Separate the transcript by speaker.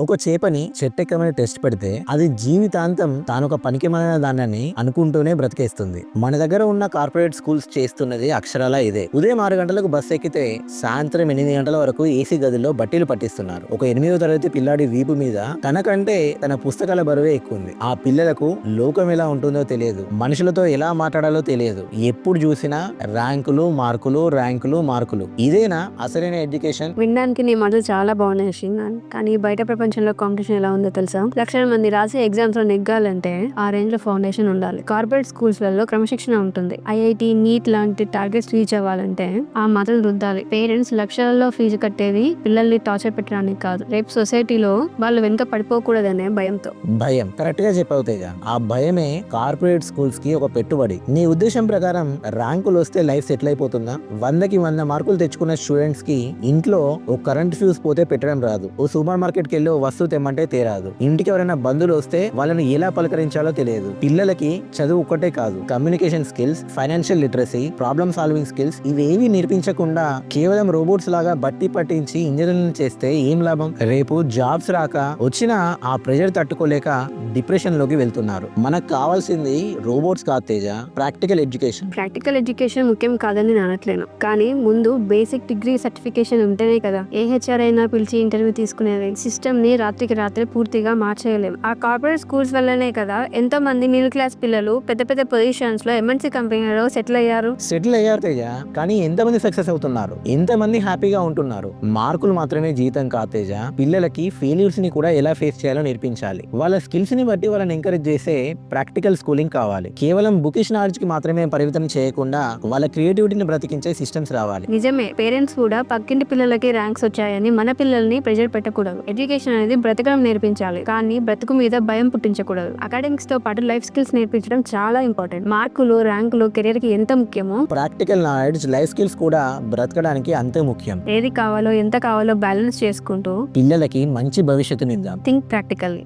Speaker 1: ఒక చేపని చెట్టెక్కమని టెస్ట్ పెడితే అది జీవితాంతం తాను ఒక పనికిమాలిన దాన్ని అనుకుంటూనే బ్రతికేస్తుంది. మన దగ్గర ఉన్న కార్పొరేట్ స్కూల్స్ చేస్తున్నది అక్షరాలా ఇదే. ఉదయం 6 గంటలకు బస్సు ఎక్కితే సాయంత్రం 8 గంటల వరకు ఏసీ గదిలో బట్టీలు పట్టిస్తున్నారు. ఒక 8వ తరగతి పిల్లాడి వీపు మీద తనకంటే తన పుస్తకాల బరువే ఎక్కువ ఉంది. ఆ పిల్లలకు లోకం ఎలా ఉంటుందో తెలియదు, మనుషులతో ఎలా మాట్లాడాలో తెలియదు. ఎప్పుడు చూసినా ర్యాంకులు మార్కులు ర్యాంకులు మార్కులు. ఇదేనా అసలైన ఎడ్యుకేషన్?
Speaker 2: వినడానికి నీ మాటలు చాలా బాగున్నాయి శ్రీనాథ్, కానీ బయట ప్రపంచంలో కాంపిటీషన్ ఎలా ఉందో తెలుసా? లక్షల మంది రాసే ఎగ్జామ్స్ లో నెగ్గాలంటే ఆ రేంజ్ లో ఫౌండేషన్ ఉండాలి. కార్పొరేట్ స్కూల్స్ లలో క్రమశిక్షణ ఉంటుంది. ఐఐటి నీట్ లాంటి టార్గెట్స్ రీచ్ అవ్వాలంటే ఆ మాత్రం రుద్దాలి. పేరెంట్స్ లక్షలలో ఫీజు కట్టేది పిల్లల్ని టార్చర్ పెట్టడానికి కాదు, రేపు సొసైటీలో వాళ్ళు వెనుక పడిపోకూడదనే భయంతో.
Speaker 1: భయం కరెక్ట్ గా చెప్పావు తేజ. ఆ భయమే కార్పొరేట్ స్కూల్స్ కి ఒక పెట్టుబడి. నీ ఉద్దేశం ప్రకారం ర్యాంకులు వస్తే లైఫ్ సెటిల్ అయిపోతుందా? 100కి 100 మార్కులు తెచ్చుకున్న స్టూడెంట్స్ కి ఇంట్లో ఓ కరెంట్ ఫ్యూజ్ పోతే పెట్టడం రాదు, ఓ సూపర్ మార్కెట్ కి వెళ్ళి ఓ వస్తువు తెమ్మంటే తేరాదు, ఇంటికి ఎవరైనా బంధువులు వస్తే వాళ్ళని ఎలా పలకరించాలో తెలియదు. పిల్లలకి చదువు ఒక్కటే కాదు, communication skills, financial literacy, problem solving skills ఇవేవి నేర్పించకుండా కేవలం రోబోట్స్ లాగా బట్టి పట్టించి ఇంజనీరింగ్ చేస్తే ఏం లాభం? రేపు జాబ్స్ రాక వచ్చిన ఆ ప్రెషర్ తట్టుకోలేక డిప్రెషన్ లోకి వెళ్తున్నారు. మనకు కావాల్సింది రోబోట్స్ కాదు Teja, practical education.
Speaker 2: Practical education ముఖ్యం కాదని నేను అనట్లేను, కానీ ముందు బేసిక్ డిగ్రీ సర్టిఫికేషన్ ఉంటేనే కదా ఏహెచ్ఆర్ అయినా పిలిచి ఇంటర్వ్యూ తీసుకునేది. సిస్టమ్ ని రాత్రికి రాత్రి పూర్తిగా మార్చేయలేము. ఆ కార్పొరేట్ స్కూల్స్ వల్లనే కదా ఎంతో మంది మిడిల్ క్లాస్ పిల్లలు పెద్ద పెద్ద పొజిషన్స్ లో ఎంఎన్సీ కంపెనీలలో సెటిల్ అయ్యారు
Speaker 1: తేజ. కానీ ఎంతమంది సక్సెస్ అవుతున్నారు, ఎంతమంది హ్యాపీగా ఉంటున్నారు? మార్కులు మాత్రమే జీవితం కాదు తేజ. పిల్లలకి ఫెయిల్యూర్స్ ని కూడా ఎలా ఫేస్ చేయాలో నేర్పించాలి. వాళ్ళ స్కిల్స్ ని బట్టి వాళ్ళని ఎంకరేజ్ చేసే ప్రాక్టికల్ స్కూలింగ్ కావాలి. కేవలం బుకిష్ నాలెడ్జ్ కి మాత్రమే పరిమితం చేయకుండా వాళ్ళ క్రియేటివిటీని బ్రతికించే సిస్టమ్స్ రావాలి.
Speaker 2: నిజమే, పేరెంట్స్ కూడా పక్కింటి పిల్లలకి ర్యాంక్స్ వచ్చాయని మన పిల్లల్ని ప్రెజర్ పెట్టకూడదు. ఎడ్యుకేషన్ అనేది బ్రతకడం నేర్పించాలి, కానీ బ్రతుకు మీద భయం పుట్టించకూడదు. అకాడమిక్స్ తో పాటు లైఫ్ స్కిల్స్ నేర్పించడం చాలా ఇంపార్టెంట్. మార్కులు ర్యాంకులు కెరీర్ కి ఎంత ముఖ్యమో
Speaker 1: ప్రాక్టికల్ నాలెడ్జ్, లైఫ్ స్కిల్స్ కూడా బ్రతకడానికి అంతే ముఖ్యం.
Speaker 2: ఏది కావాలో ఎంత కావాలో బ్యాలెన్స్ చేసుకుంటూ
Speaker 1: పిల్లలకి మంచి భవిష్యత్తునిద్దాం.
Speaker 2: Think practically.